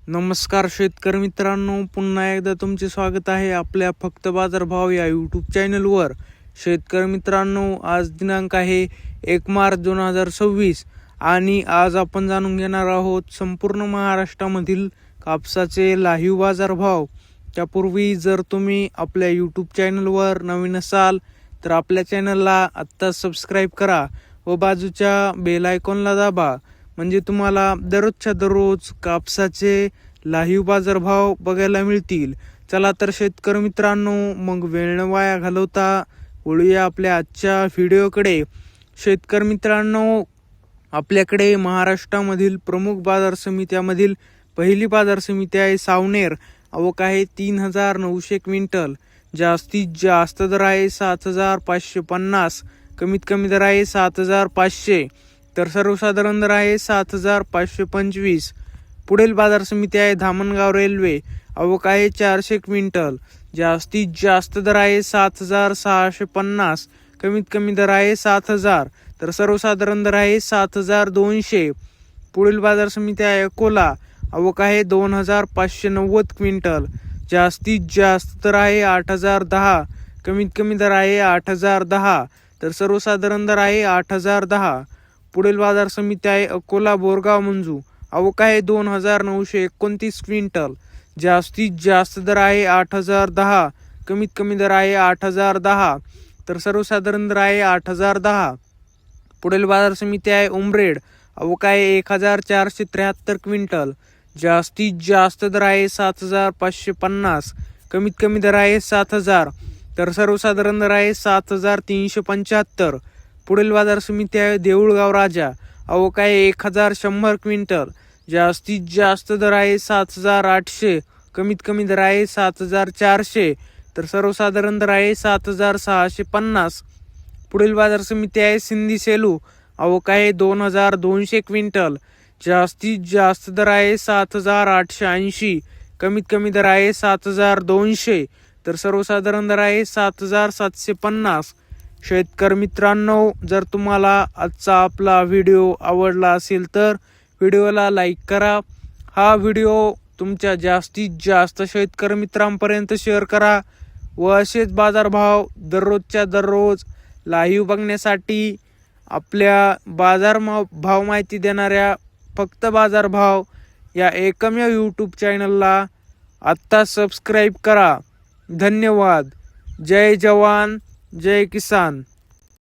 नमस्कार शेतकरी मित्रांनो, पुन्हा एकदा तुमचे स्वागत आहे आपल्या फक्त बाजारभाव या यूट्यूब चॅनलवर. शेतकरी मित्रांनो, आज दिनांक आहे 1 मार्च 2026 आणि आज आपण जाणून घेणार आहोत संपूर्ण महाराष्ट्रामधील कापसाचे लाईव्ह बाजारभाव. त्यापूर्वी जर तुम्ही आपल्या यूट्यूब चॅनलवर नवीन असाल तर आपल्या चॅनलला आत्ता सबस्क्राईब करा व बाजूच्या बेल आयकॉनला दाबा, म्हणजे तुम्हाला दररोजच्या दररोज कापसाचे लाईव्ह बाजारभाव बघायला मिळतील. चला तर शेतकरी मित्रांनो, मग वेळ न वाया घालवता वळूया आपल्या आजच्या व्हिडिओकडे. शेतकरी मित्रांनो, आपल्याकडे महाराष्ट्रामधील प्रमुख बाजार समित्यामधील पहिली बाजार समिती आहे सावनेर. आवक आहे 3,900 क्विंटल. जास्तीत जास्त दर आहे 7,550. कमीत कमी दर आहे 7,500. तर सर्वसाधारण दर आहे 7,525. पुढील बाजार समिती आहे धामणगाव रेल्वे. आवक आहे 400 क्विंटल. जास्तीत जास्त दर आहे 7,650. कमीत कमी दर आहे 7,000. तर सर्वसाधारण दर आहे 7,200. पुढील बाजार समिती आहे अकोला. आवक आहे 2,590 क्विंटल. जास्तीत जास्त दर आहे 8,010. कमीत कमी दर आहे 8,010. तर सर्वसाधारण दर आहे 8,010. पुढील बाजार समिती आहे अकोला बोरगाव मंजू. आवक आहे 2,929 क्विंटल. जास्तीत जास्त दर आहे 8,010. कमीत कमी दर आहे 8,010. तर सर्वसाधारण दर आहे 8,010. पुढील बाजार समिती आहे उमरेड. आवक आहे 1,473 क्विंटल. जास्तीत जास्त दर आहे 7,550. कमीत कमी दर आहे 7,000. तर सर्वसाधारण दर आहे 7,375. पुढील बाजार समिती आहे देऊळगाव राजा. आवक आहे 1,100 क्विंटल. जास्तीत जास्त दर आहे 7,800. कमीत कमी दर आहे 7,400. तर सर्वसाधारण दर आहे 7,650. पुढील बाजार समिती आहे सिंधी सेलू. आवक आहे 2,200 क्विंटल. जास्तीत जास्त दर आहे 7,880. कमीत कमी दर आहे 7,200. तर सर्वसाधारण दर आहे 7,750. शेतकरी मित्रांनो, जर तुम्हाला आजचा आपला व्हिडिओ आवडला असेल तर व्हिडिओला लाईक करा. हा व्हिडिओ तुमच्या जास्तीत जास्त शेतकरी मित्रांपर्यंत शेअर करा व असेच बाजारभाव दररोजच्या दररोज लाईव्ह बघण्यासाठी आपल्या भाव माहिती देणाऱ्या फक्त बाजारभाव या एकमेव यूट्यूब चॅनलला आत्ता सबस्क्राईब करा. धन्यवाद. जय जवान जय किसान.